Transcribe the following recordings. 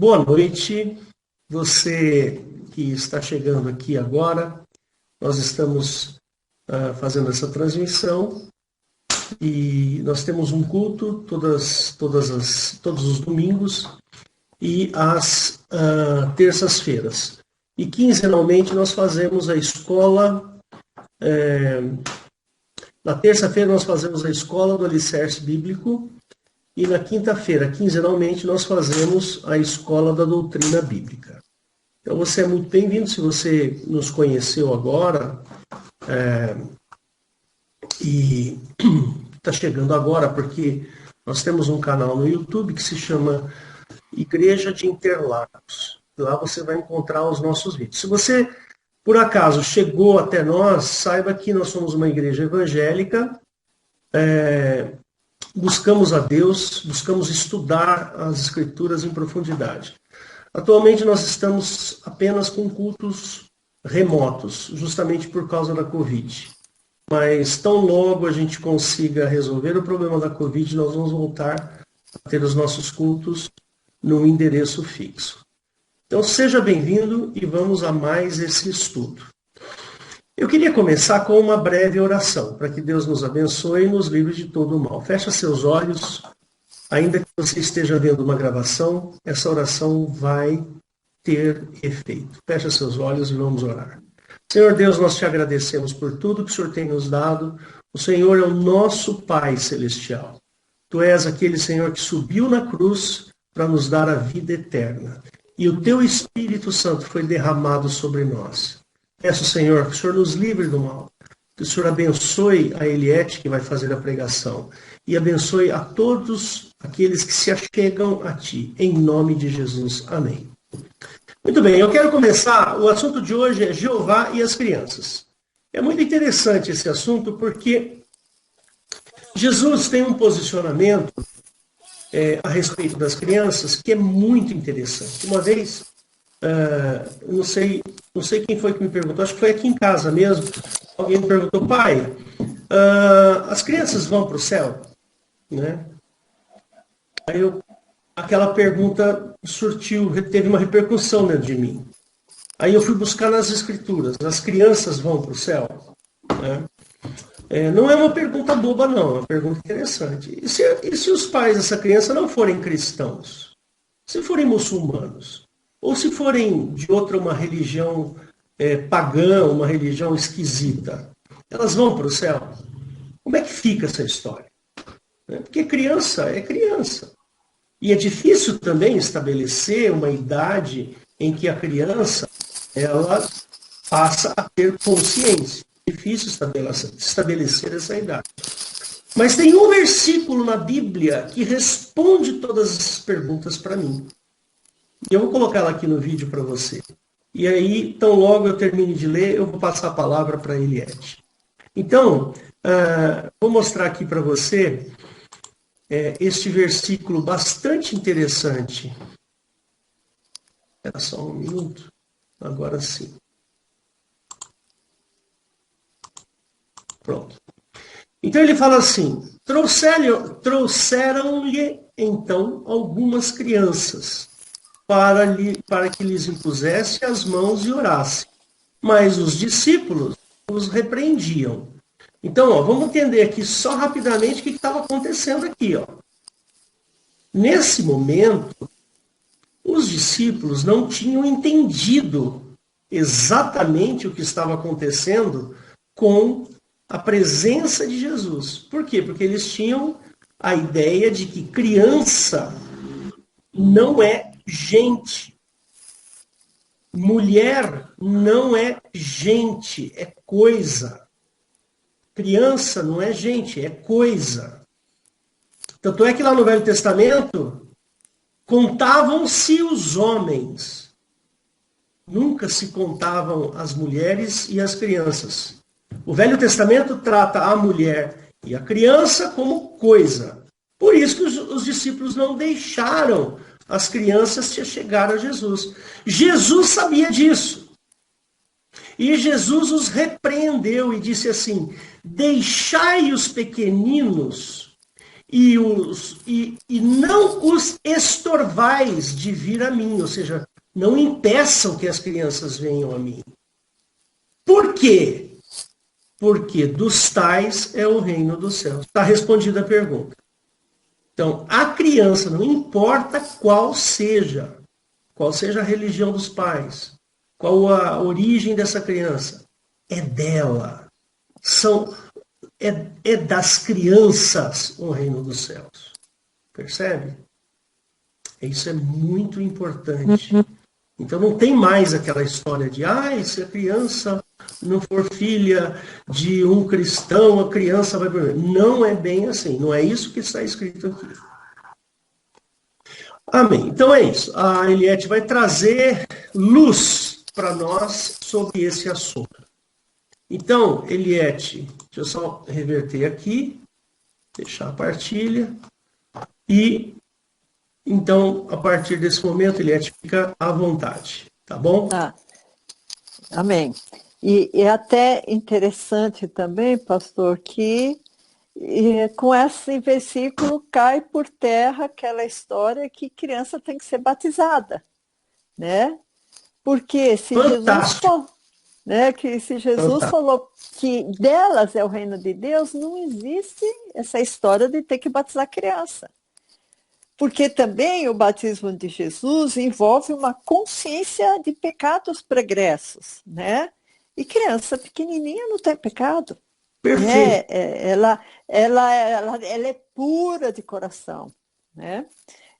Boa noite, você que está chegando aqui agora. Nós estamos fazendo essa transmissão e nós temos um culto todos os domingos e às terças-feiras. E quinzenalmente nós fazemos a escola. Na terça-feira nós fazemos a escola do Alicerce Bíblico. E na quinta-feira, quinzenalmente, nós fazemos a Escola da Doutrina Bíblica. Então você é muito bem-vindo, se você nos conheceu agora e está chegando agora, porque nós temos um canal no YouTube que se chama Igreja de Interlagos. Lá você vai encontrar os nossos vídeos. Se você, por acaso, chegou até nós, saiba que nós somos uma igreja evangélica, buscamos a Deus, buscamos estudar as Escrituras em profundidade. Atualmente nós estamos apenas com cultos remotos, justamente por causa da Covid. Mas tão logo a gente consiga resolver o problema da Covid, nós vamos voltar a ter os nossos cultos no endereço fixo. Então seja bem-vindo e vamos a mais esse estudo. Eu queria começar com uma breve oração, para que Deus nos abençoe e nos livre de todo o mal. Fecha seus olhos, ainda que você esteja vendo uma gravação, essa oração vai ter efeito. Fecha seus olhos e vamos orar. Senhor Deus, nós te agradecemos por tudo que o Senhor tem nos dado. O Senhor é o nosso Pai Celestial. Tu és aquele, Senhor, que subiu na cruz para nos dar a vida eterna. E o teu Espírito Santo foi derramado sobre nós. Peço, Senhor, que o Senhor nos livre do mal, que o Senhor abençoe a Eliette, que vai fazer a pregação, e abençoe a todos aqueles que se achegam a Ti, em nome de Jesus. Amém. Muito bem, eu quero começar, o assunto de hoje é Jeová e as crianças. É muito interessante esse assunto, porque Jesus tem um posicionamento a respeito das crianças que é muito interessante. Uma vez... não sei quem foi que me perguntou, acho que foi aqui em casa mesmo. Alguém me perguntou, pai, as crianças vão para o céu? Né? Aí aquela pergunta teve uma repercussão dentro de mim. Aí eu fui buscar nas escrituras, as crianças vão para o céu? Né? Não é uma pergunta boba, não, é uma pergunta interessante. E se os pais dessa criança não forem cristãos? Se forem muçulmanos? Ou se forem de uma religião pagã, uma religião esquisita, elas vão para o céu? Como é que fica essa história? Porque criança é criança. E é difícil também estabelecer uma idade em que a criança ela passa a ter consciência. É difícil estabelecer essa idade. Mas tem um versículo na Bíblia que responde todas essas perguntas para mim. E eu vou colocá-la aqui no vídeo para você. E aí, tão logo eu termine de ler, eu vou passar a palavra para a Eliette. Então, vou mostrar aqui para você este versículo bastante interessante. Era só um minuto. Agora sim. Pronto. Então ele fala assim, trouxeram-lhe então algumas crianças, para que lhes impusesse as mãos e orasse. Mas os discípulos os repreendiam. Então, vamos entender aqui só rapidamente o que estava acontecendo aqui. Nesse momento, os discípulos não tinham entendido exatamente o que estava acontecendo com a presença de Jesus. Por quê? Porque eles tinham a ideia de que criança não é gente. Mulher não é gente, é coisa. Criança não é gente, é coisa. Tanto é que lá no Velho Testamento, contavam-se os homens. Nunca se contavam as mulheres e as crianças. O Velho Testamento trata a mulher e a criança como coisa. Por isso que os discípulos não deixaram as crianças se chegaram a Jesus. Jesus sabia disso. E Jesus os repreendeu e disse assim, deixai os pequeninos e não os estorvais de vir a mim, ou seja, não impeçam que as crianças venham a mim. Por quê? Porque dos tais é o reino dos céus. Está respondida a pergunta. Então, a criança, não importa qual seja a religião dos pais, qual a origem dessa criança, é dela. É das crianças o reino dos céus. Percebe? Isso é muito importante. Então não tem mais aquela história de se a criança não for filha de um cristão, a criança vai para. Não é bem assim. Não é isso que está escrito aqui. Amém. Então é isso. A Eliette vai trazer luz para nós sobre esse assunto. Então, Eliette, deixa eu só reverter aqui, deixar a partilha. E, então, a partir desse momento, Eliette fica à vontade. Tá bom? Amém. E é até interessante também, pastor, que com esse versículo cai por terra aquela história que criança tem que ser batizada, né? Porque se Fantástico. Jesus falou que delas é o reino de Deus, não existe essa história de ter que batizar criança. Porque também o batismo de Jesus envolve uma consciência de pecados pregressos, né? E criança pequenininha não tem pecado. Perfeito. Ela é pura de coração, né?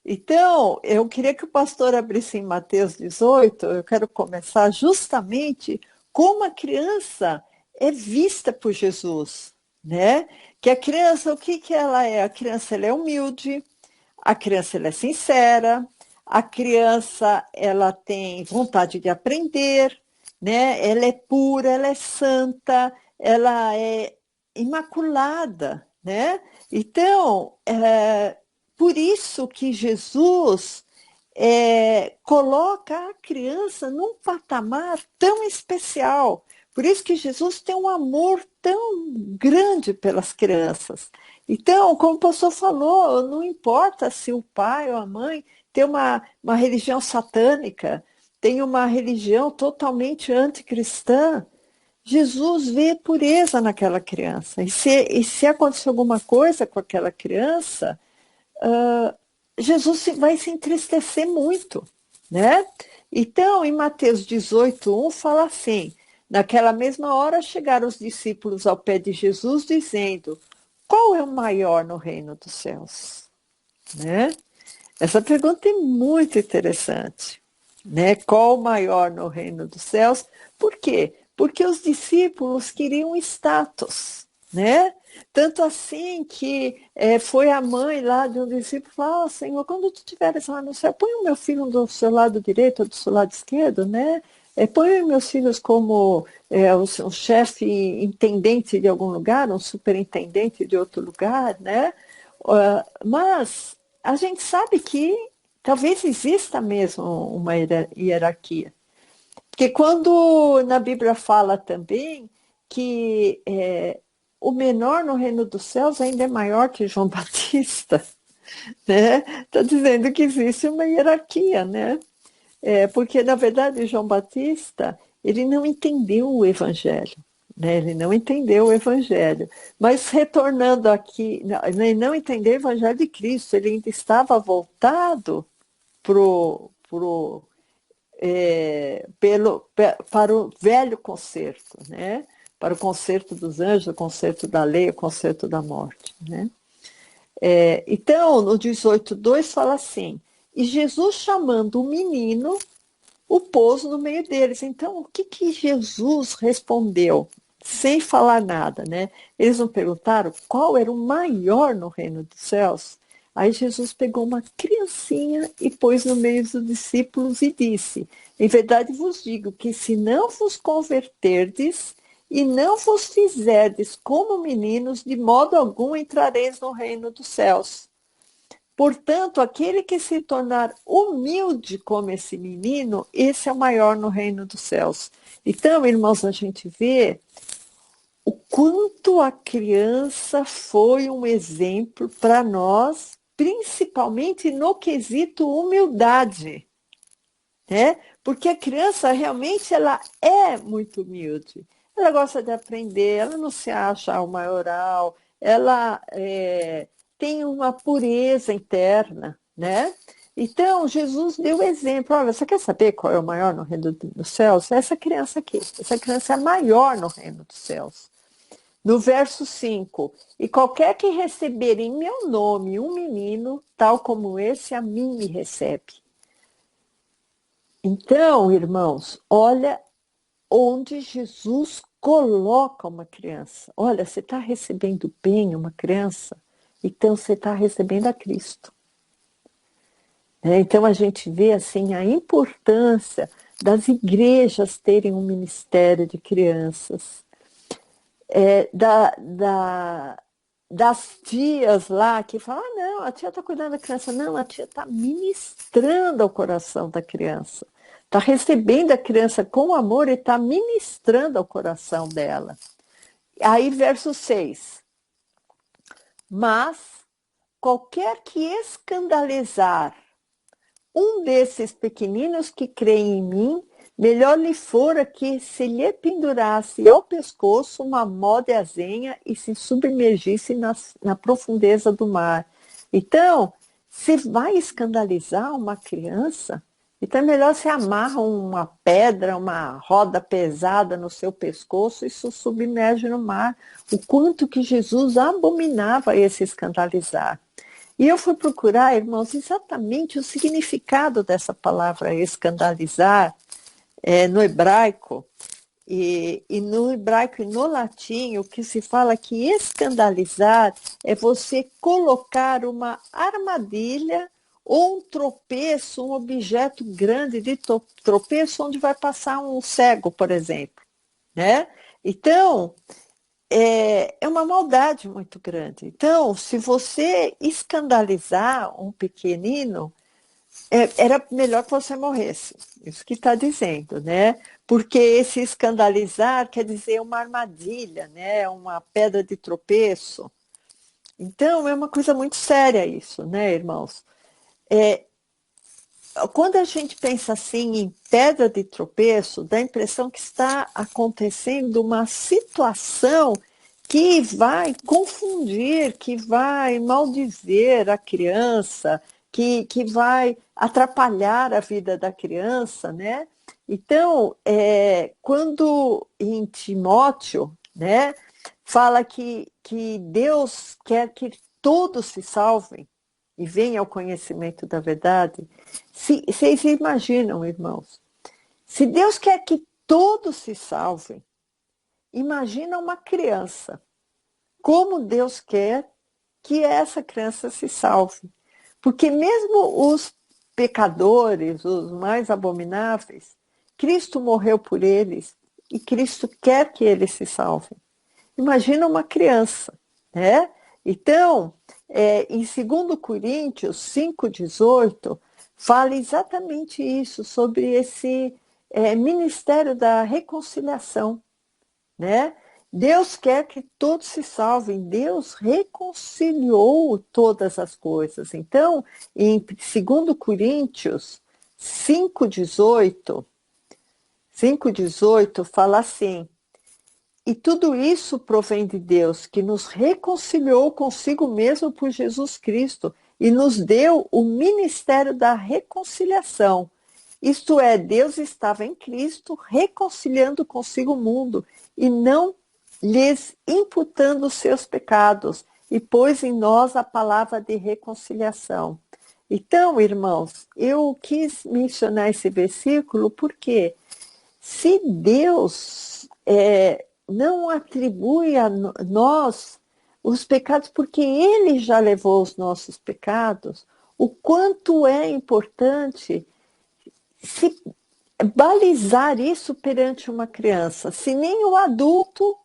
Então, eu queria que o pastor abrisse em Mateus 18, eu quero começar justamente como a criança é vista por Jesus, né? Que a criança, o que ela é? A criança ela é humilde, a criança ela é sincera, a criança ela tem vontade de aprender, né? Ela é pura, ela é santa, ela é imaculada, né? Então, por isso que Jesus coloca a criança num patamar tão especial. Por isso que Jesus tem um amor tão grande pelas crianças. Então, como o pastor falou, não importa se o pai ou a mãe tem uma religião satânica, tem uma religião totalmente anticristã, Jesus vê pureza naquela criança. E se acontecer alguma coisa com aquela criança, Jesus vai se entristecer muito, né? Então, em Mateus 18:1 fala assim: naquela mesma hora chegaram os discípulos ao pé de Jesus, dizendo: qual é o maior no reino dos céus? Né? Essa pergunta é muito interessante, né? Qual o maior no reino dos céus? Por quê? Porque os discípulos queriam status, né? Tanto assim que foi a mãe lá de um discípulo falar: Senhor, quando tu estiveres lá no céu, põe o meu filho do seu lado direito ou do seu lado esquerdo, né? Põe meus filhos como um chefe intendente de algum lugar, um superintendente de outro lugar, né? Mas a gente sabe que talvez exista mesmo uma hierarquia. Porque quando na Bíblia fala também que o menor no reino dos céus ainda é maior que João Batista, né? Está dizendo que existe uma hierarquia, né? Porque, na verdade, João Batista, ele não entendeu o Evangelho, né? Ele não entendeu o Evangelho. Mas, retornando aqui, ele não entendeu o Evangelho de Cristo, ele ainda estava voltado para o velho concerto, né? Para o concerto dos anjos, o concerto da lei, o concerto da morte, né? Então, no 18:2 fala assim: e Jesus, chamando o menino, o pôs no meio deles. Então, o que Jesus respondeu? Sem falar nada, né? Eles não perguntaram qual era o maior no reino dos céus. Aí Jesus pegou uma criancinha e pôs no meio dos discípulos e disse: em verdade vos digo que se não vos converterdes e não vos fizerdes como meninos, de modo algum entrareis no reino dos céus. Portanto, aquele que se tornar humilde como esse menino, esse é o maior no reino dos céus. Então, irmãos, a gente vê o quanto a criança foi um exemplo para nós, principalmente no quesito humildade, né? Porque a criança realmente ela é muito humilde. Ela gosta de aprender, ela não se acha o maioral, ela tem uma pureza interna, né? Então, Jesus deu exemplo. Olha, você quer saber qual é o maior no reino dos céus? Essa criança aqui. Essa criança é a maior no reino dos céus. No verso 5, e qualquer que receber em meu nome um menino, tal como esse, a mim me recebe. Então, irmãos, olha onde Jesus coloca uma criança. Olha, você está recebendo bem uma criança, então você está recebendo a Cristo. Então a gente vê assim a importância das igrejas terem um ministério de crianças, das tias lá que falam, não, a tia está cuidando da criança. Não, a tia está ministrando ao coração da criança. Está recebendo a criança com amor e está ministrando ao coração dela. Aí, verso 6. Mas qualquer que escandalizar um desses pequeninos que creem em mim, melhor lhe fora que se lhe pendurasse ao pescoço uma mó de azenha e se submergisse na profundeza do mar. Então, se vai escandalizar uma criança, então é melhor você amarra uma pedra, uma roda pesada no seu pescoço e se submerge no mar. O quanto que Jesus abominava esse escandalizar. E eu fui procurar, irmãos, exatamente o significado dessa palavra escandalizar no hebraico. E no hebraico e no latim, o que se fala que escandalizar é você colocar uma armadilha ou um tropeço, um objeto grande de tropeço onde vai passar um cego, por exemplo. Né? Então, é uma maldade muito grande. Então, se você escandalizar um pequenino, era melhor que você morresse. Isso que está dizendo, né? Porque esse escandalizar quer dizer uma armadilha, né? Uma pedra de tropeço. Então, é uma coisa muito séria isso, né, irmãos? Quando a gente pensa assim em pedra de tropeço, dá a impressão que está acontecendo uma situação que vai confundir, que vai maldizer a criança, que vai atrapalhar a vida da criança, né? Então, quando em Timóteo, né, fala que Deus quer que todos se salvem e venham ao conhecimento da verdade, vocês imaginam, irmãos, se Deus quer que todos se salvem, imagina uma criança. Como Deus quer que essa criança se salve. Porque mesmo os pecadores, os mais abomináveis, Cristo morreu por eles e Cristo quer que eles se salvem. Imagina uma criança, né? Então, em 2 Coríntios 5,18, fala exatamente isso, sobre esse ministério da reconciliação, né? Deus quer que todos se salvem. Deus reconciliou todas as coisas. Então, em 2 Coríntios 5,18, fala assim: e tudo isso provém de Deus, que nos reconciliou consigo mesmo por Jesus Cristo e nos deu o ministério da reconciliação. Isto é, Deus estava em Cristo reconciliando consigo o mundo e não lhes imputando os seus pecados, e pôs em nós a palavra de reconciliação. Então, irmãos, eu quis mencionar esse versículo porque se Deus não atribui a nós os pecados, porque Ele já levou os nossos pecados, o quanto é importante se balizar isso perante uma criança. Se nem o adulto,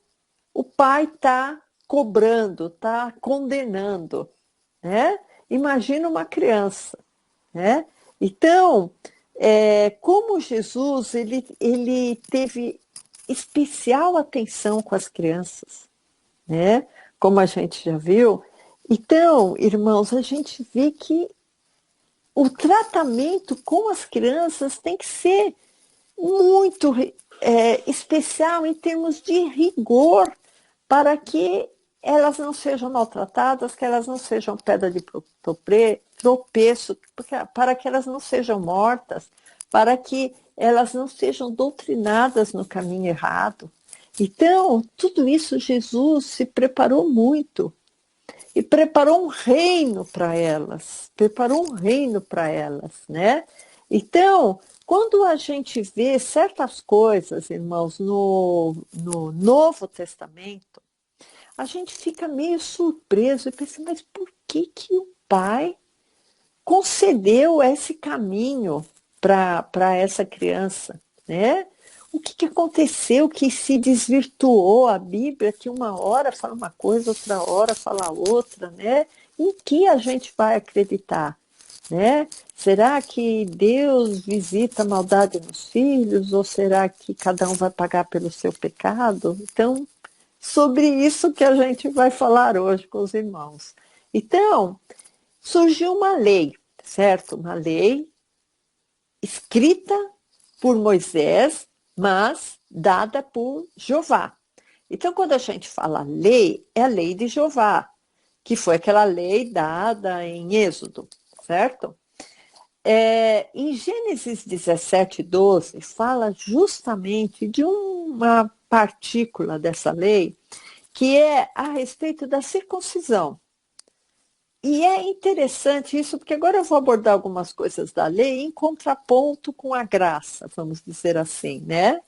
o pai está cobrando, está condenando, né? Imagina uma criança, né? Então, como Jesus ele teve especial atenção com as crianças, né? Como a gente já viu. Então, irmãos, a gente vê que o tratamento com as crianças tem que ser muito especial em termos de rigor, para que elas não sejam maltratadas, que elas não sejam pedra de tropeço, para que elas não sejam mortas, para que elas não sejam doutrinadas no caminho errado. Então, tudo isso Jesus se preparou muito e preparou um reino para elas, né? Então, quando a gente vê certas coisas, irmãos, no Novo Testamento, a gente fica meio surpreso e pensa, mas por que o Pai concedeu esse caminho para essa criança, né? O que aconteceu que se desvirtuou a Bíblia, que uma hora fala uma coisa, outra hora fala outra, né? Em que a gente vai acreditar, né? Será que Deus visita a maldade nos filhos, ou será que cada um vai pagar pelo seu pecado? Então, sobre isso que a gente vai falar hoje com os irmãos. Então, surgiu uma lei, certo? Uma lei escrita por Moisés, mas dada por Jeová. Então, quando a gente fala lei, é a lei de Jeová, que foi aquela lei dada em Êxodo, certo? Em Gênesis 17:12, fala justamente de uma partícula dessa lei, que é a respeito da circuncisão. E é interessante isso, porque agora eu vou abordar algumas coisas da lei em contraponto com a graça, vamos dizer assim, né?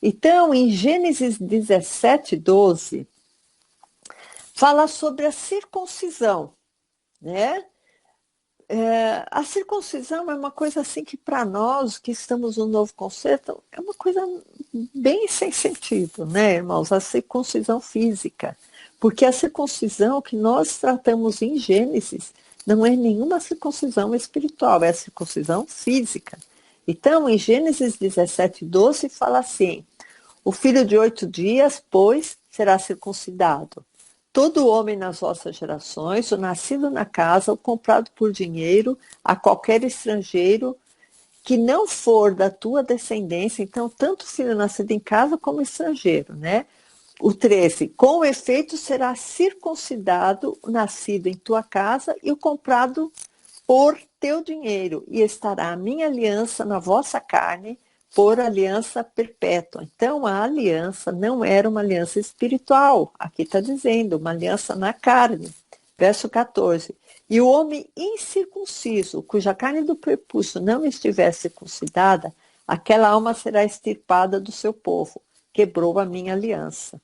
Então, em Gênesis 17:12, fala sobre a circuncisão, né? A circuncisão é uma coisa assim que para nós que estamos no novo conceito é uma coisa bem sem sentido, né, irmãos? A circuncisão física, porque a circuncisão que nós tratamos em Gênesis não é nenhuma circuncisão espiritual, é a circuncisão física. Então, em Gênesis 17:12 fala assim: o filho de 8 dias, pois, será circuncidado. Todo homem nas vossas gerações, o nascido na casa, o comprado por dinheiro, a qualquer estrangeiro, que não for da tua descendência, então, tanto filho nascido em casa como estrangeiro, né? O 13, com efeito será circuncidado o nascido em tua casa e o comprado por teu dinheiro, e estará a minha aliança na vossa carne, por aliança perpétua. Então, a aliança não era uma aliança espiritual, aqui está dizendo, uma aliança na carne. Verso 14. E o homem incircunciso, cuja carne do prepúcio não estiver circuncidada, aquela alma será extirpada do seu povo. Quebrou a minha aliança.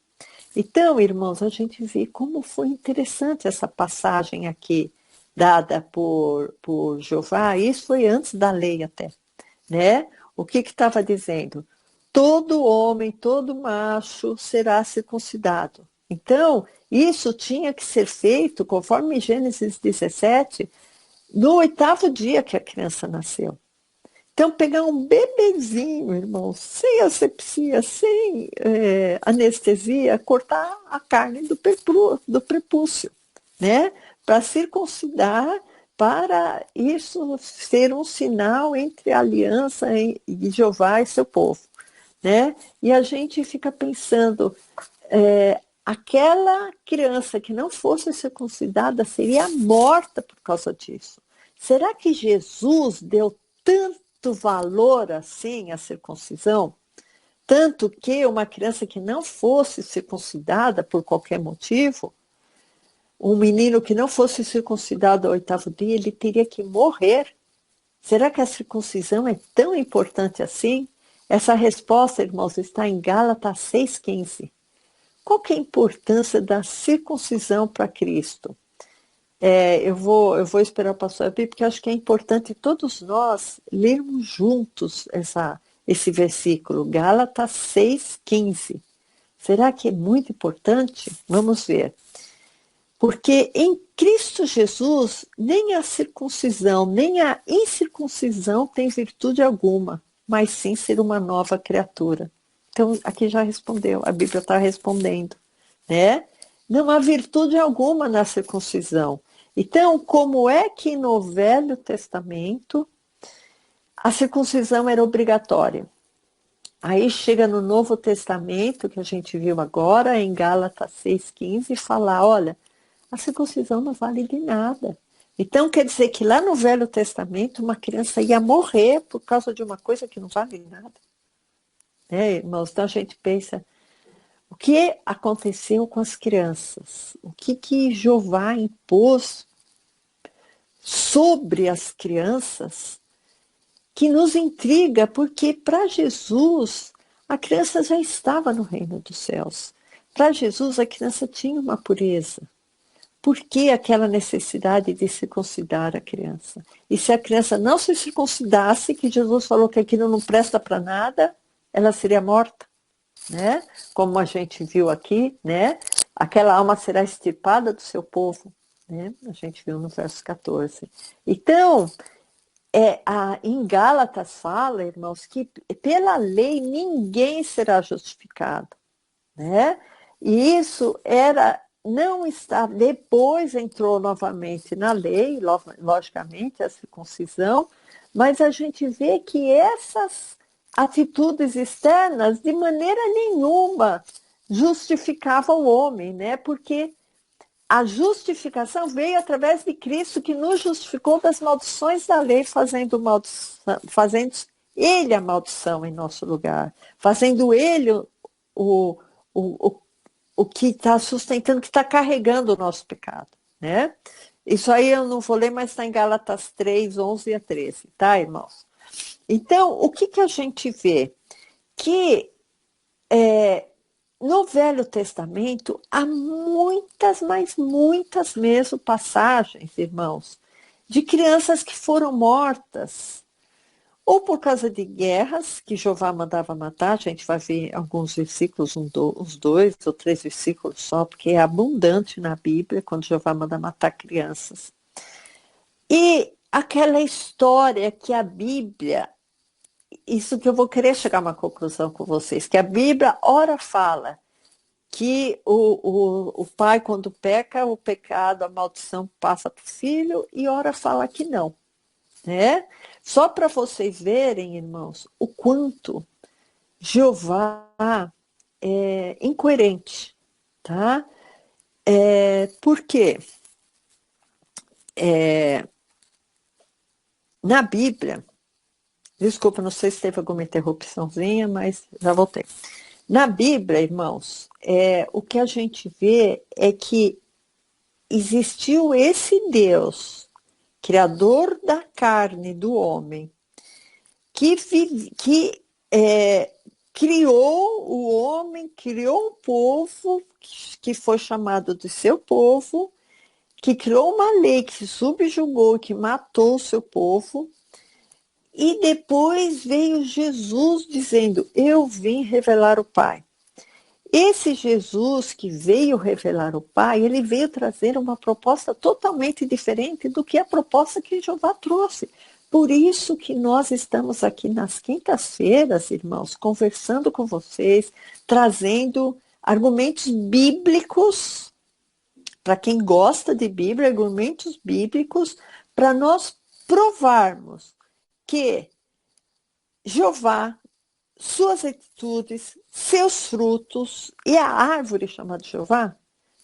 Então, irmãos, a gente vê como foi interessante essa passagem aqui, dada por Jeová. Isso foi antes da lei até, né? O que estava dizendo? Todo homem, todo macho será circuncidado. Então, isso tinha que ser feito, conforme Gênesis 17, no 8º dia que a criança nasceu. Então, pegar um bebezinho, irmão, sem asepsia, sem anestesia, cortar a carne do prepúcio, né? Para circuncidar, para isso ser um sinal entre a aliança de Jeová e seu povo, né? E a gente fica pensando, aquela criança que não fosse circuncidada seria morta por causa disso. Será que Jesus deu tanto valor assim à circuncisão? Tanto que uma criança que não fosse circuncidada por qualquer motivo, um menino que não fosse circuncidado ao 8º dia, ele teria que morrer. Será que a circuncisão é tão importante assim? Essa resposta, irmãos, está em Gálatas 6,15. Qual que é a importância da circuncisão para Cristo? Eu vou esperar o pastor abrir, porque acho que é importante todos nós lermos juntos esse versículo, Gálatas 6,15. Será que é muito importante? Vamos ver. Porque em Cristo Jesus, nem a circuncisão, nem a incircuncisão tem virtude alguma, mas sim ser uma nova criatura. Então, aqui já respondeu, a Bíblia está respondendo, né? Não há virtude alguma na circuncisão. Então, como é que no Velho Testamento a circuncisão era obrigatória? Aí chega no Novo Testamento, que a gente viu agora, em Gálatas 6,15, e fala, olha, a circuncisão não vale de nada. Então, quer dizer que lá no Velho Testamento, uma criança ia morrer por causa de uma coisa que não vale nada. Irmãos, então a gente pensa, o que aconteceu com as crianças? O que Jeová impôs sobre as crianças que nos intriga, porque para Jesus a criança já estava no reino dos céus. Para Jesus a criança tinha uma pureza. Por que aquela necessidade de circuncidar a criança? E se a criança não se circuncidasse, que Jesus falou que aquilo não presta para nada, ela seria morta, né? Como a gente viu aqui, né? Aquela alma será extirpada do seu povo, né? A gente viu no verso 14. Então, em Gálatas fala, irmãos, que pela lei ninguém será justificado, né? E isso não está, depois entrou novamente na lei, logicamente, a circuncisão, mas a gente vê que essas atitudes externas, de maneira nenhuma, justificavam o homem, né? Porque a justificação veio através de Cristo, que nos justificou das maldições da lei, fazendo Ele a maldição em nosso lugar, fazendo Ele o, o, o que está sustentando, que está carregando o nosso pecado, né? Isso aí eu não vou ler, mas está em Gálatas 3, 11 a 13, tá, irmãos? Então, o que a gente vê? Que no Velho Testamento há muitas, mas muitas mesmo passagens, irmãos, de crianças que foram mortas ou por causa de guerras que Jeová mandava matar. A gente vai ver alguns versículos, uns 2 ou 3 versículos só, porque é abundante na Bíblia quando Jeová manda matar crianças. E aquela história que a Bíblia, isso que eu vou querer chegar a uma conclusão com vocês, que a Bíblia ora fala que o pai, quando peca, o pecado, a maldição passa para o filho, e ora fala que não, né? Só para vocês verem, irmãos, o quanto Jeová é incoerente, tá? Por quê? Na Bíblia, desculpa, não sei se teve alguma interrupçãozinha, mas já voltei. Na Bíblia, irmãos, o que a gente vê é que existiu esse Deus, criador da carne do homem, que criou o homem, criou um povo que foi chamado de seu povo, que criou uma lei que subjugou, que matou o seu povo, e depois veio Jesus dizendo, eu vim revelar o Pai. Esse Jesus que veio revelar o Pai, ele veio trazer uma proposta totalmente diferente do que a proposta que Jeová trouxe. Por isso que nós estamos aqui nas quintas-feiras, irmãos, conversando com vocês, trazendo argumentos bíblicos, para quem gosta de Bíblia, argumentos bíblicos, para nós provarmos que Jeová, suas atitudes, seus frutos e a árvore chamada Jeová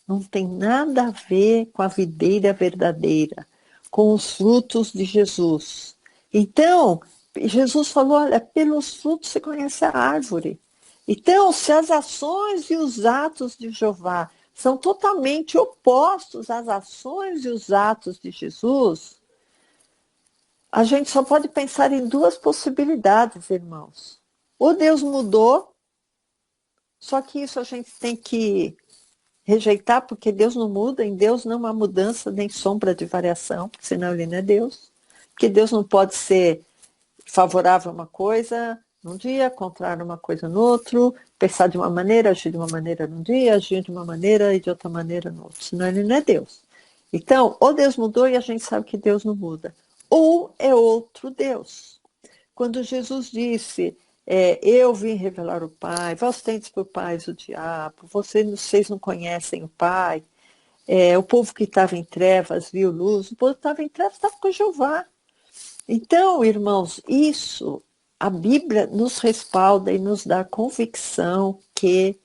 não tem nada a ver com a videira verdadeira, com os frutos de Jesus. Então, Jesus falou, olha, pelos frutos você conhece a árvore. Então, se as ações e os atos de Jeová são totalmente opostos às ações e os atos de Jesus, a gente só pode pensar em duas possibilidades, irmãos. Ou Deus mudou, só que isso a gente tem que rejeitar, porque Deus não muda, em Deus não há mudança nem sombra de variação, porque senão ele não é Deus. Porque Deus não pode ser favorável a uma coisa num dia, contrário a uma coisa no outro, pensar de uma maneira, agir de uma maneira num dia, agir de uma maneira e de outra maneira no outro, senão ele não é Deus. Então, ou Deus mudou e a gente sabe que Deus não muda, ou é outro Deus. Quando Jesus disse, eu vim revelar o Pai, vós tendes por pais o diabo, vocês não conhecem o Pai. O povo que estava em trevas viu luz, o povo que estava em trevas estava com Jeová. Então, irmãos, isso, a Bíblia nos respalda e nos dá convicção que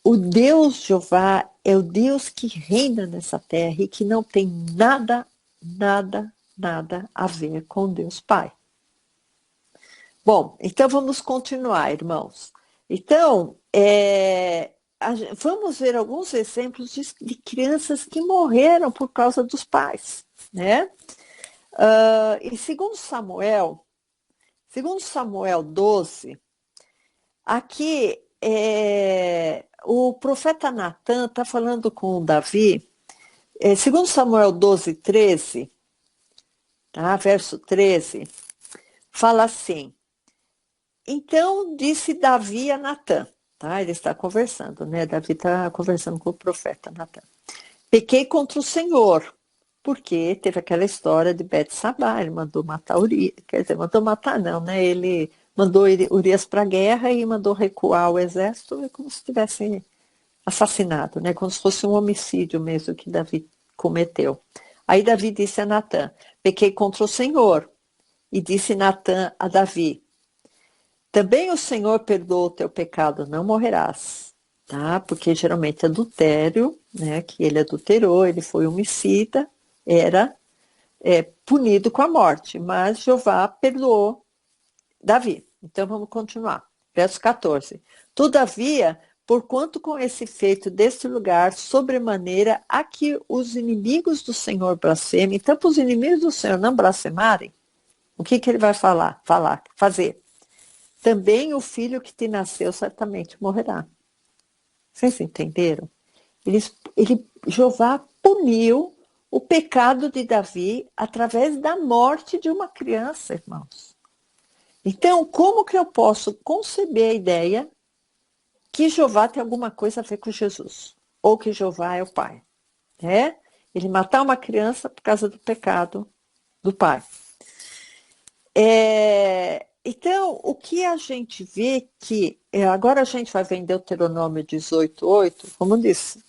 o Deus Jeová é o Deus que reina nessa terra e que não tem nada, nada, nada a ver com Deus Pai. Bom, então vamos continuar, irmãos. Então, vamos ver alguns exemplos de crianças que morreram por causa dos pais, né? E segundo Samuel 12, aqui o profeta Natan está falando com Davi, segundo Samuel 12, 13, tá? Verso 13, fala assim: então disse Davi a Natan, tá? Ele está conversando, né? Davi está conversando com o profeta Natan. Pequei contra o Senhor, porque teve aquela história de Betsabá, ele mandou matar Urias, quer dizer, mandou matar não, né? Ele mandou Urias para a guerra e mandou recuar o exército, como se tivesse assassinado, né? Como se fosse um homicídio mesmo que Davi cometeu. Aí Davi disse a Natan: pequei contra o Senhor. E disse Natan a Davi: também o Senhor perdoa o teu pecado, não morrerás. Tá? Porque geralmente adultério, né, que ele adulterou, ele foi homicida, era punido com a morte. Mas Jeová perdoou Davi. Então vamos continuar. Verso 14. Todavia, porquanto com esse feito deste lugar, sobremaneira, a que os inimigos do Senhor blasfemem, então para os inimigos do Senhor não blasfemarem, o que ele vai fazer? Também o filho que te nasceu certamente morrerá. Vocês entenderam? Jeová puniu o pecado de Davi através da morte de uma criança, irmãos. Então, como que eu posso conceber a ideia que Jeová tem alguma coisa a ver com Jesus? Ou que Jeová é o pai? Ele matar uma criança por causa do pecado do pai. Então, o que a gente vê que, agora a gente vai ver em Deuteronômio 18:8,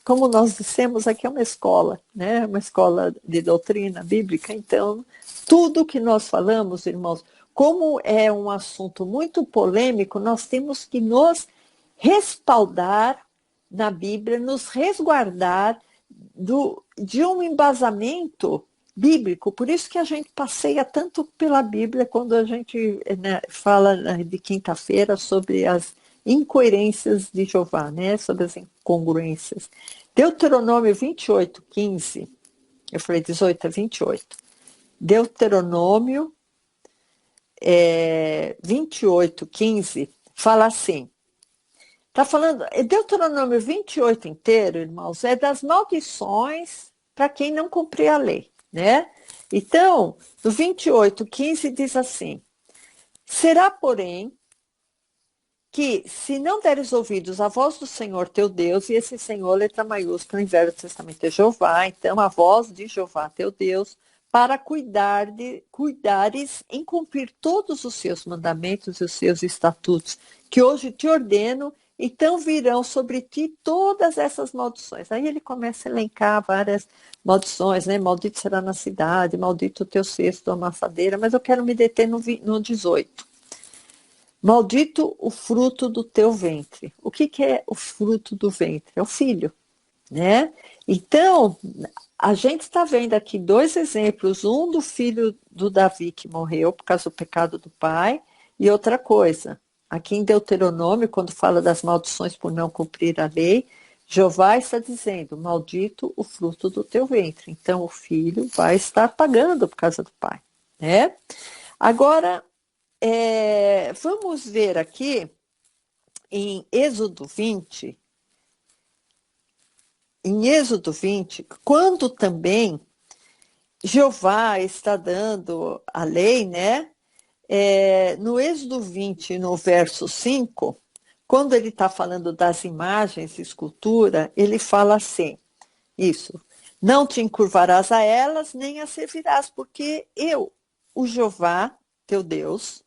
como nós dissemos, aqui é uma escola, né? Uma escola de doutrina bíblica, então, tudo que nós falamos, irmãos, como é um assunto muito polêmico, nós temos que nos respaldar na Bíblia, nos resguardar de um embasamento bíblico. Por isso que a gente passeia tanto pela Bíblia quando a gente, né, fala de quinta-feira sobre as incoerências de Jeová, né, sobre as incongruências. Deuteronômio 28:15, eu falei 18 a 28. Deuteronômio 28:15 fala assim. Está falando, Deuteronômio 28 inteiro, irmãos, é das maldições para quem não cumprir a lei, né? Então, no 28:15 diz assim: será, porém, que se não deres ouvidos à voz do Senhor teu Deus, e esse Senhor, letra maiúscula, em Velho Testamento é Jeová, então a voz de Jeová teu Deus, para cuidares em cumprir todos os seus mandamentos e os seus estatutos, que hoje te ordeno, então virão sobre ti todas essas maldições. Aí ele começa a elencar várias maldições, né? Maldito será na cidade, maldito o teu cesto, a amassadeira, mas eu quero me deter no 18. Maldito o fruto do teu ventre. O que é o fruto do ventre? É o filho, né? Então, a gente está vendo aqui dois exemplos, um do filho do Davi que morreu por causa do pecado do pai, e outra coisa, aqui em Deuteronômio, quando fala das maldições por não cumprir a lei, Jeová está dizendo: maldito o fruto do teu ventre. Então, o filho vai estar pagando por causa do pai, né? Agora, vamos ver aqui em Êxodo 20, quando também Jeová está dando a lei, né? No Êxodo 20, no verso 5, quando ele está falando das imagens de escultura, ele fala assim, isso, não te encurvarás a elas, nem as servirás, porque eu, o Jeová, teu Deus,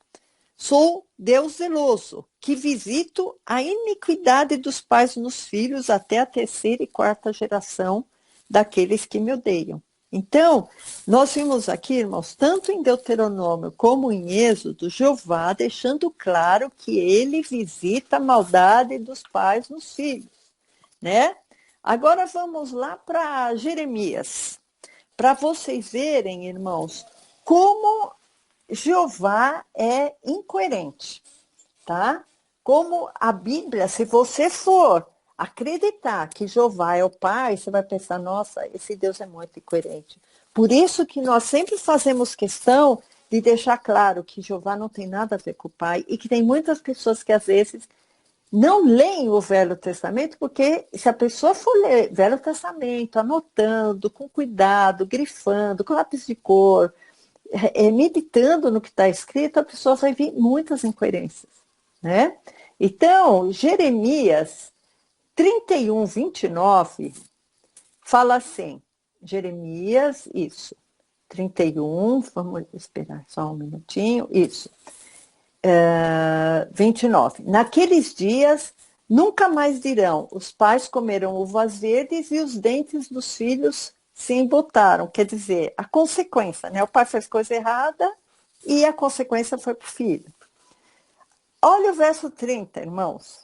Sou Deus zeloso, que visito a iniquidade dos pais nos filhos até a terceira e quarta geração daqueles que me odeiam. Então, nós vimos aqui, irmãos, tanto em Deuteronômio como em Êxodo, Jeová deixando claro que ele visita a maldade dos pais nos filhos, né? Agora vamos lá para Jeremias, para vocês verem, irmãos, como Jeová é incoerente, tá? Como a Bíblia, se você for acreditar que Jeová é o Pai, você vai pensar, nossa, esse Deus é muito incoerente. Por isso que nós sempre fazemos questão de deixar claro que Jeová não tem nada a ver com o Pai e que tem muitas pessoas que às vezes não leem o Velho Testamento, porque se a pessoa for ler Velho Testamento, anotando, com cuidado, grifando, com lápis de cor, meditando no que está escrito, a pessoa vai ver muitas incoerências, né? Então, Jeremias 31, 29, fala assim, Jeremias, isso, 31, vamos esperar só um minutinho, isso, 29. Naqueles dias, nunca mais dirão, os pais comeram uvas verdes e os dentes dos filhos se embotaram. Quer dizer, a consequência, né? O pai fez coisa errada e a consequência foi para o filho. Olha o verso 30, irmãos.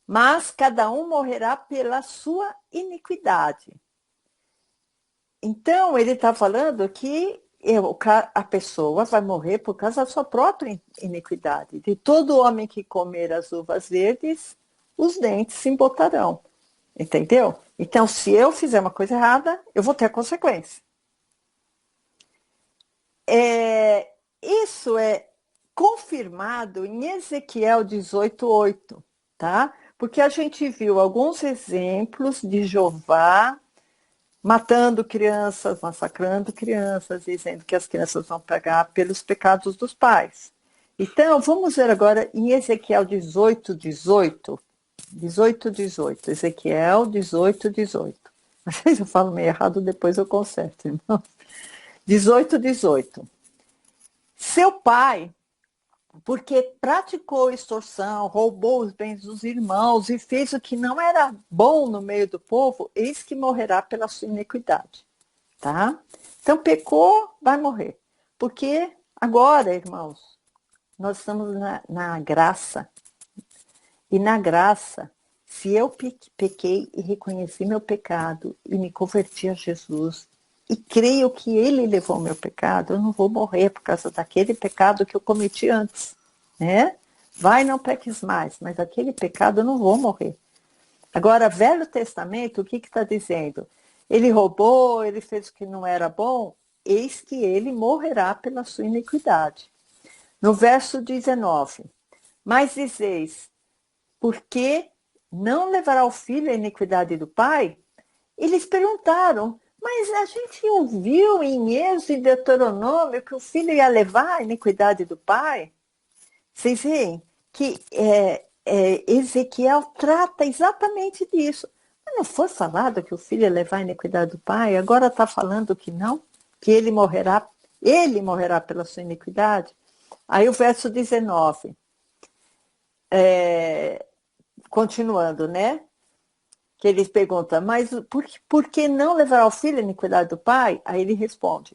Mas cada um morrerá pela sua iniquidade. Então, ele está falando que a pessoa vai morrer por causa da sua própria iniquidade. De todo homem que comer as uvas verdes, os dentes se embotarão. Entendeu? Então, se eu fizer uma coisa errada, eu vou ter a consequência. Isso é confirmado em Ezequiel 18:8, tá? Porque a gente viu alguns exemplos de Jeová matando crianças, massacrando crianças, dizendo que as crianças vão pagar pelos pecados dos pais. Então, vamos ver agora em Ezequiel 18:18. 18:18. Ezequiel 18:18. Às vezes eu falo meio errado, depois eu conserto, irmão. 18:18. Seu pai, porque praticou extorsão, roubou os bens dos irmãos e fez o que não era bom no meio do povo, eis que morrerá pela sua iniquidade. Tá? Então, pecou, vai morrer. Porque agora, irmãos, nós estamos na graça. E na graça, se eu pequei e reconheci meu pecado e me converti a Jesus e creio que ele levou o meu pecado, eu não vou morrer por causa daquele pecado que eu cometi antes, né? Vai, não peques mais, mas aquele pecado eu não vou morrer. Agora, Velho Testamento, o que está dizendo? Ele roubou, ele fez o que não era bom, eis que ele morrerá pela sua iniquidade. No verso 19, mas dizeis, porque não levará o filho a iniquidade do pai? Eles perguntaram, mas a gente ouviu em Êxodo e Deuteronômio que o filho ia levar a iniquidade do pai? Vocês veem que Ezequiel trata exatamente disso. Mas não foi falado que o filho ia levar a iniquidade do pai? Agora está falando que não, que ele morrerá pela sua iniquidade? Aí o verso 19, continuando, né? Que eles perguntam, mas por que não levará o filho a iniquidade do pai? Aí ele responde,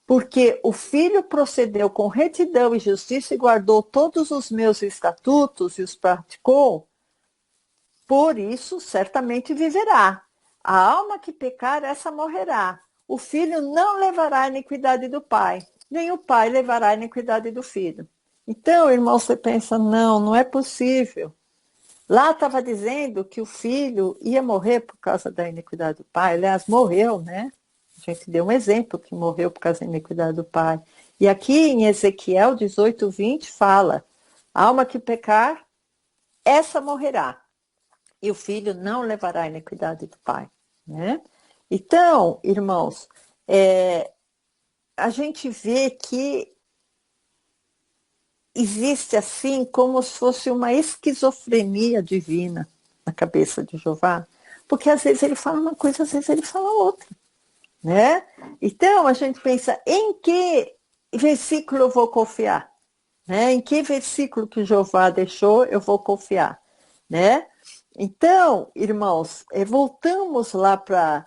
porque o filho procedeu com retidão e justiça e guardou todos os meus estatutos e os praticou, por isso certamente viverá. A alma que pecar, essa morrerá. O filho não levará a iniquidade do pai, nem o pai levará a iniquidade do filho. Então, irmão, você pensa, não é possível. Lá estava dizendo que o filho ia morrer por causa da iniquidade do pai. Aliás, morreu, né? A gente deu um exemplo que morreu por causa da iniquidade do pai. E aqui em Ezequiel 18:20 fala, a alma que pecar, essa morrerá. E o filho não levará a iniquidade do pai, né? Então, irmãos, a gente vê que existe assim como se fosse uma esquizofrenia divina na cabeça de Jeová, porque às vezes ele fala uma coisa, às vezes ele fala outra, né? Então a gente pensa, em que versículo eu vou confiar? Né? Em que versículo que Jeová deixou, eu vou confiar. Né? Então, irmãos, voltamos lá para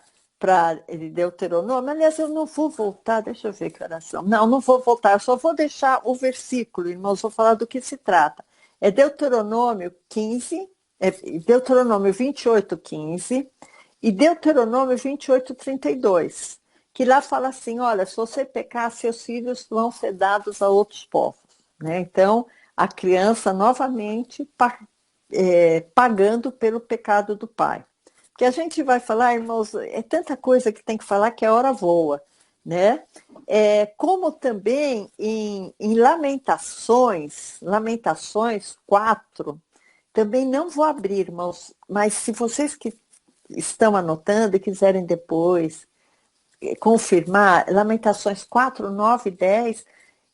Deuteronômio. Aliás, eu não vou voltar, deixa eu ver que oração. Não vou voltar, eu só vou deixar o versículo, irmãos, vou falar do que se trata. É Deuteronômio 15, Deuteronômio 28, 15 e Deuteronômio 28, 32, que lá fala assim, olha, se você pecar, seus filhos vão ser dados a outros povos. Né? Então, a criança novamente pagando pelo pecado do pai. Porque a gente vai falar, irmãos, é tanta coisa que tem que falar que a hora voa. Né? Como também em Lamentações 4, também não vou abrir, irmãos, mas se vocês que estão anotando e quiserem depois confirmar, Lamentações 4, 9 e 10,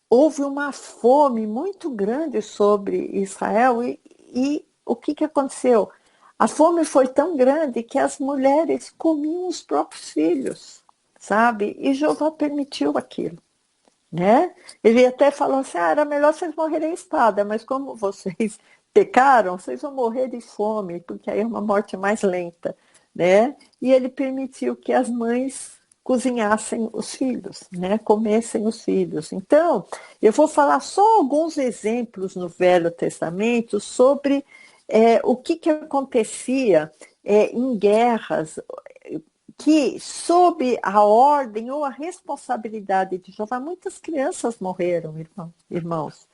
houve uma fome muito grande sobre Israel e o que aconteceu? A fome foi tão grande que as mulheres comiam os próprios filhos, sabe? E Jeová permitiu aquilo. Né? Ele até falou assim, era melhor vocês morrerem em espada, mas como vocês pecaram, vocês vão morrer de fome, porque aí é uma morte mais lenta. Né? E ele permitiu que as mães cozinhassem os filhos, né? Comessem os filhos. Então, eu vou falar só alguns exemplos no Velho Testamento sobre o que acontecia em guerras, que, sob a ordem ou a responsabilidade de Jeová, muitas crianças morreram, irmãos.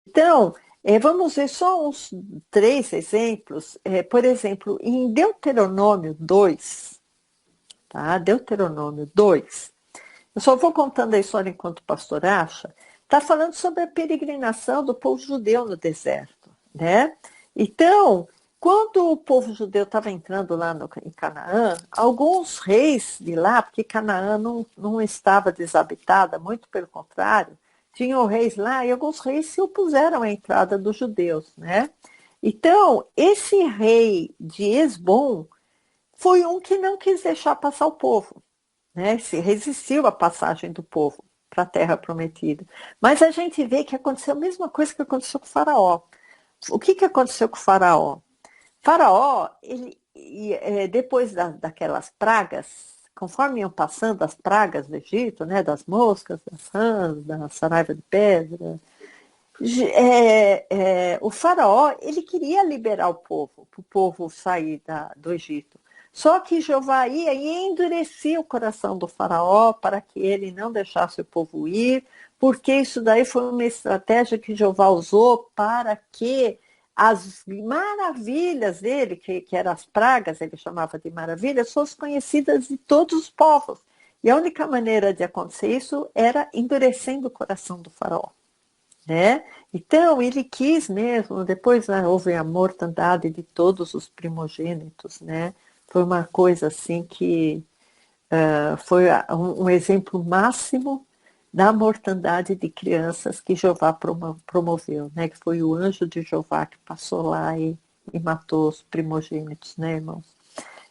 Então, vamos ver só uns 3 exemplos. Por exemplo, em Deuteronômio 2, tá? Deuteronômio 2, eu só vou contando a história enquanto o pastor acha, está falando sobre a peregrinação do povo judeu no deserto. Né? Então, quando o povo judeu estava entrando lá em Canaã, alguns reis de lá, porque Canaã não estava desabitada, muito pelo contrário, tinham reis lá e alguns reis se opuseram à entrada dos judeus. Né? Então, esse rei de Esbom foi um que não quis deixar passar o povo. Né? Se resistiu à passagem do povo para a Terra Prometida. Mas a gente vê que aconteceu a mesma coisa que aconteceu com o Faraó. O que aconteceu com o Faraó? Faraó, depois daquelas pragas, conforme iam passando as pragas do Egito, né, das moscas, das rãs, da saraiva de pedra, o Faraó ele queria liberar o povo, para o povo sair do Egito. Só que Jeová ia e endurecia o coração do Faraó para que ele não deixasse o povo ir, porque isso daí foi uma estratégia que Jeová usou para que as maravilhas dele, que eram as pragas, ele chamava de maravilhas, fossem conhecidas de todos os povos. E a única maneira de acontecer isso era endurecendo o coração do Faraó. Né? Então, ele quis mesmo, depois houve a mortandade de todos os primogênitos, né? Foi uma coisa assim que foi um exemplo máximo da mortandade de crianças que Jeová promoveu, né? Que foi o anjo de Jeová que passou lá e matou os primogênitos, né, irmãos?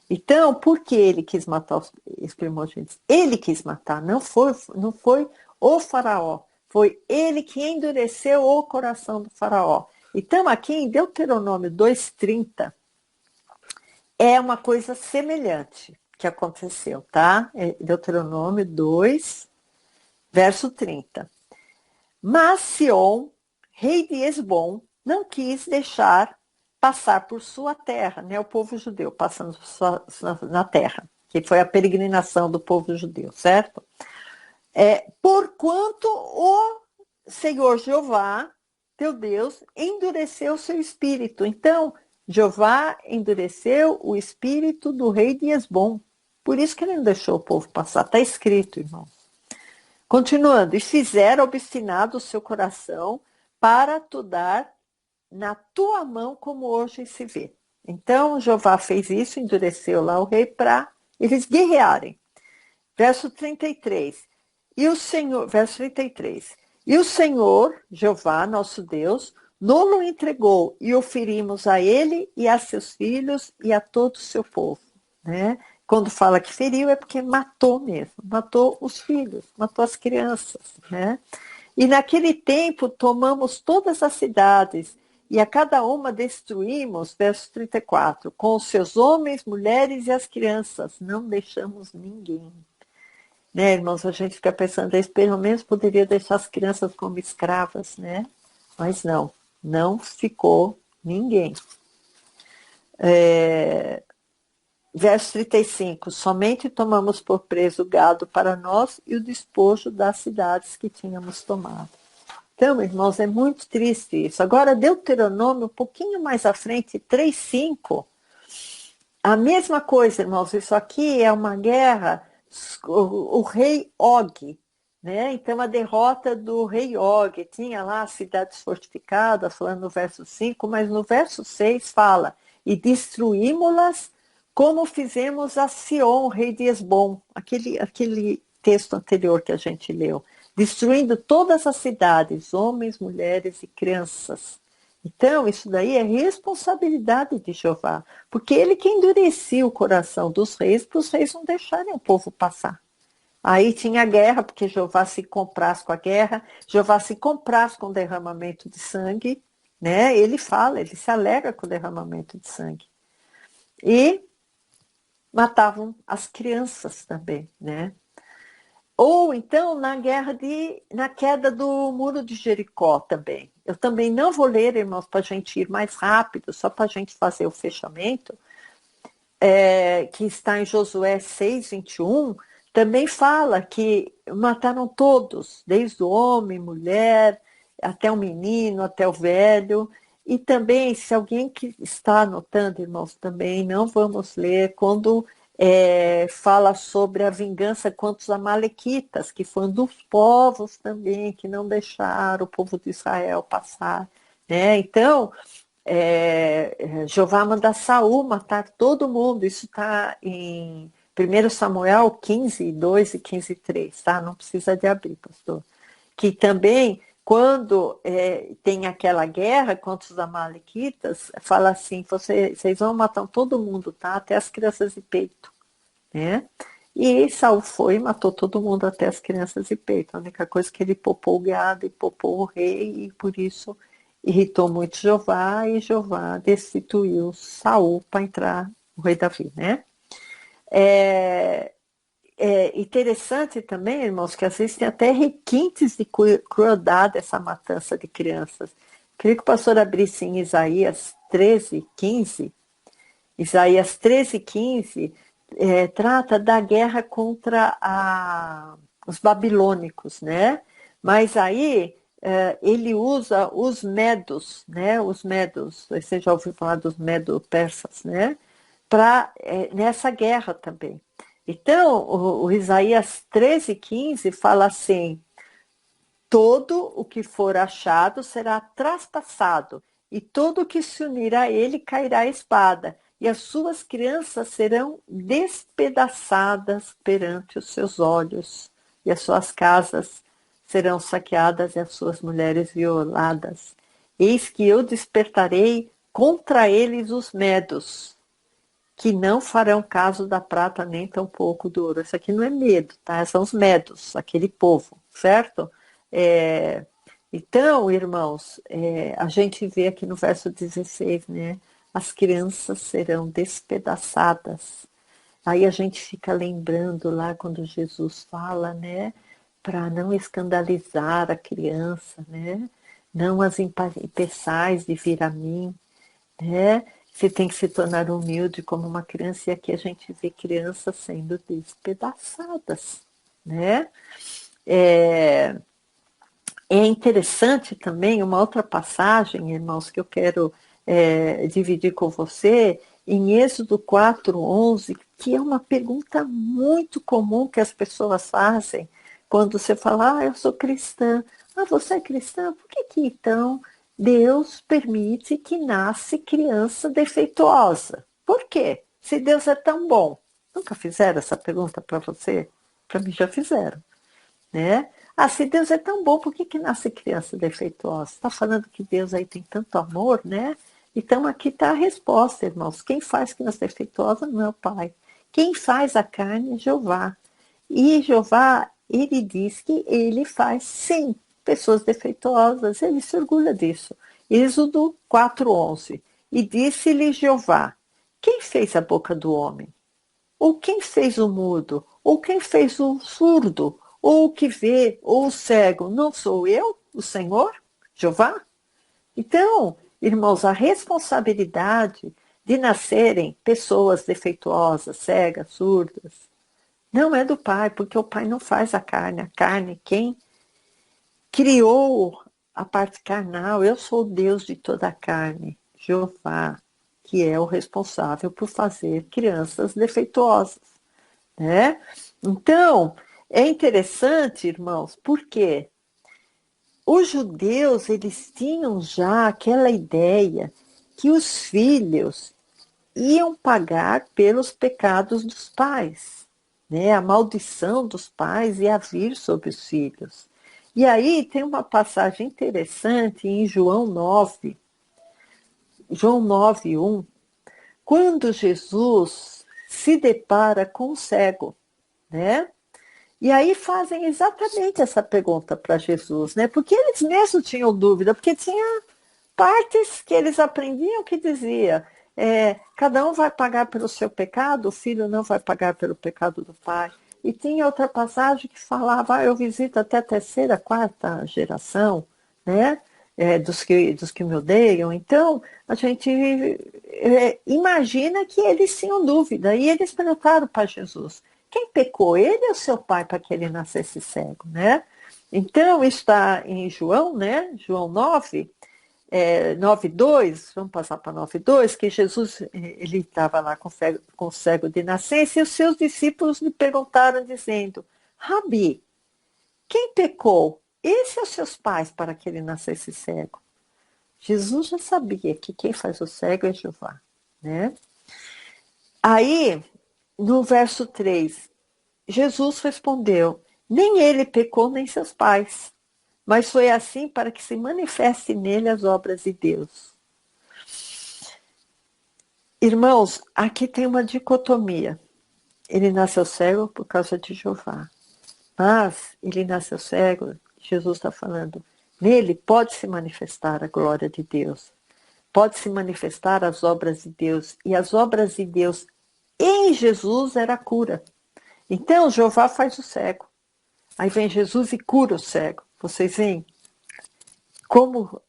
Então, por que ele quis matar os primogênitos? Ele quis matar, não foi o faraó. Foi ele que endureceu o coração do faraó. Então, aqui em Deuteronômio 2:30, é uma coisa semelhante que aconteceu, tá? Deuteronômio 2, verso 30. Mas Sion, rei de Esbom, não quis deixar passar por sua terra, né? O povo judeu passando na terra, que foi a peregrinação do povo judeu, certo? Porquanto o Senhor Jeová, teu Deus, endureceu o seu espírito. Então, Jeová endureceu o espírito do rei de Esbom. Por isso que ele não deixou o povo passar. Está escrito, irmão. Continuando, e fizeram obstinado o seu coração para tu dar na tua mão como hoje se vê. Então, Jeová fez isso, endureceu lá o rei para eles guerrearem. Verso 33. Verso 33. E o Senhor, Jeová, nosso Deus, nos entregou e o ferimos a ele e a seus filhos e a todo o seu povo. Né? Quando fala que feriu é porque matou mesmo, matou os filhos, matou as crianças. Né? E naquele tempo tomamos todas as cidades, e a cada uma destruímos, verso 34, com os seus homens, mulheres e as crianças, não deixamos ninguém. Né, irmãos, a gente fica pensando, eles pelo menos poderia deixar as crianças como escravas, né? Mas não, não ficou ninguém. Verso 35, somente tomamos por preso o gado para nós e o despojo das cidades que tínhamos tomado. Então, irmãos, é muito triste isso. Agora, Deuteronômio, um pouquinho mais à frente, 3:5, a mesma coisa, irmãos, isso aqui é uma guerra, o rei Og, né? Então, a derrota do rei Og, tinha lá as cidades fortificadas, falando no verso 5, mas no verso 6 fala, e destruímos-las como fizemos a Sion, rei de Esbom, aquele texto anterior que a gente leu, destruindo todas as cidades, homens, mulheres e crianças. Então, isso daí é responsabilidade de Jeová, porque ele que endurecia o coração dos reis, para os reis não deixarem o povo passar. Aí tinha guerra, porque Jeová se comprasse com a guerra, Jeová se comprasse com o derramamento de sangue, né? Ele fala, ele se alegra com o derramamento de sangue. E matavam as crianças também, né? Ou então na queda do muro de Jericó também. Eu também não vou ler, irmãos, para a gente ir mais rápido, só para a gente fazer o fechamento, que está em Josué 6:21, também fala que mataram todos, desde o homem, mulher, até o menino, até o velho. E também, se alguém que está anotando, irmãos, também não vamos ler quando fala sobre a vingança contra os amalequitas, que foi um dos povos também que não deixaram o povo de Israel passar. Né? Então, Jeová manda Saul matar todo mundo. Isso está em 1 Samuel 15:2 e 15:3, tá? Não precisa de abrir, pastor. Que também, quando tem aquela guerra contra os amalequitas, fala assim, vocês vão matar todo mundo, tá? Até as crianças de peito, né? E Saul foi e matou todo mundo, até as crianças de peito. A única coisa que ele poupou o gado e poupou o rei, e por isso irritou muito Jeová, e Jeová destituiu Saul para entrar o rei Davi, né? É interessante também, irmãos, que às vezes tem até requintes de crueldade essa matança de crianças. Queria que o pastor abrisse em Isaías 13:15. Isaías 13:15 trata da guerra contra os babilônicos, né? Mas aí ele usa os medos, né? Os medos, você já ouviu falar dos medo-persas, né? Nessa guerra também. Então, o Isaías 13:15 fala assim, todo o que for achado será traspassado, e todo o que se unir a ele cairá a espada, e as suas crianças serão despedaçadas perante os seus olhos, e as suas casas serão saqueadas e as suas mulheres violadas. Eis que eu despertarei contra eles os medos, que não farão caso da prata nem tampouco do ouro. Isso aqui não é medo, tá? São os medos, aquele povo, certo? Então, irmãos, a gente vê aqui no verso 16, né? As crianças serão despedaçadas. Aí a gente fica lembrando lá quando Jesus fala, né? Para não escandalizar a criança, né? Não as impeçais de vir a mim, né? Você tem que se tornar humilde como uma criança, e aqui a gente vê crianças sendo despedaçadas, né? É interessante também uma outra passagem, irmãos, que eu quero dividir com você, em Êxodo 4:11, que é uma pergunta muito comum que as pessoas fazem quando você fala, eu sou cristã. Você é cristã? Por que então Deus permite que nasce criança defeituosa? Por quê? Se Deus é tão bom. Nunca fizeram essa pergunta para você? Para mim já fizeram, né? Se Deus é tão bom, por que nasce criança defeituosa? Está falando que Deus aí tem tanto amor, né? Então aqui está a resposta, irmãos. Quem faz criança defeituosa não é o Pai. Quem faz a carne é Jeová. E Jeová, ele diz que ele faz sempre pessoas defeituosas. Ele se orgulha disso. Êxodo 4:11. E disse-lhe Jeová: quem fez a boca do homem? Ou quem fez o mudo? Ou quem fez o surdo? Ou o que vê? Ou o cego? Não sou eu, o Senhor, Jeová? Então, irmãos, a responsabilidade de nascerem pessoas defeituosas, cegas, surdas, não é do Pai, porque o Pai não faz a carne. A carne, quem criou a parte carnal, eu sou o Deus de toda a carne, Jeová, que é o responsável por fazer crianças defeituosas, né? Então, é interessante, irmãos, porque os judeus, eles tinham já aquela ideia que os filhos iam pagar pelos pecados dos pais, né? A maldição dos pais ia vir sobre os filhos. E aí tem uma passagem interessante em João 9:1, quando Jesus se depara com o cego, né? E aí fazem exatamente essa pergunta para Jesus, né? Porque eles mesmos tinham dúvida, porque tinha partes que eles aprendiam que dizia, cada um vai pagar pelo seu pecado, o filho não vai pagar pelo pecado do pai. E tinha outra passagem que falava, eu visito até a terceira, quarta geração, né? Dos que me odeiam. Então, a gente imagina que eles tinham dúvida. E eles perguntaram para Jesus, quem pecou, ele ou seu pai, para que ele nascesse cego, né? Então, está em João, né? João 9:2, vamos passar para 9:2, que Jesus ele estava lá com o cego de nascença e os seus discípulos lhe perguntaram, dizendo, Rabi, quem pecou, esse ou seus pais, para que ele nascesse cego? Jesus já sabia que quem faz o cego é Jeová, né? Aí, no verso 3, Jesus respondeu, nem ele pecou, nem seus pais, mas foi assim para que se manifeste nele as obras de Deus. Irmãos, aqui tem uma dicotomia. Ele nasceu cego por causa de Jeová. Mas ele nasceu cego, Jesus está falando, nele pode se manifestar a glória de Deus. Pode se manifestar as obras de Deus. E as obras de Deus em Jesus era a cura. Então, Jeová faz o cego. Aí vem Jesus e cura o cego. Vocês veem como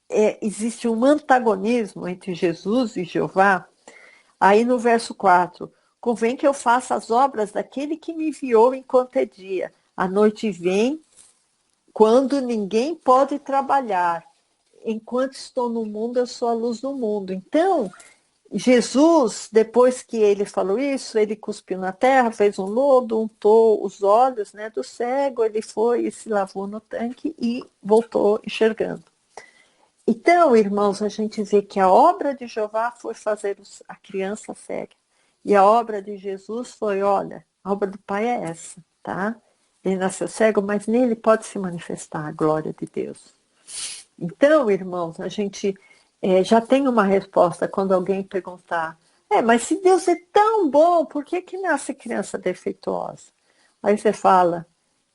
existe um antagonismo entre Jesus e Jeová. Aí no verso 4, convém que eu faça as obras daquele que me enviou enquanto é dia. A noite vem quando ninguém pode trabalhar. Enquanto estou no mundo, eu sou a luz do mundo. Então, Jesus, depois que ele falou isso, ele cuspiu na terra, fez um lodo, untou os olhos, né, do cego, ele foi e se lavou no tanque e voltou enxergando. Então, irmãos, a gente vê que a obra de Jeová foi fazer a criança cega. E a obra de Jesus foi, olha, a obra do Pai é essa, tá? Ele nasceu cego, mas nele pode se manifestar a glória de Deus. Então, irmãos, a gente já tem uma resposta quando alguém perguntar, mas se Deus é tão bom, por que nasce criança defeituosa? Aí você fala,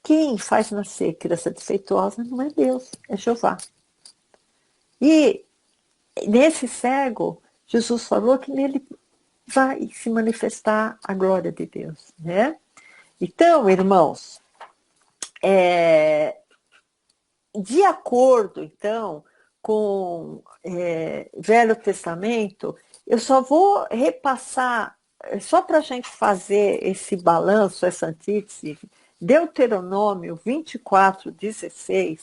quem faz nascer criança defeituosa não é Deus, é Jeová. E nesse cego, Jesus falou que nele vai se manifestar a glória de Deus, né? Então, irmãos, de acordo, então, com Velho Testamento, eu só vou repassar, só para a gente fazer esse balanço, essa antítese, Deuteronômio 24:16,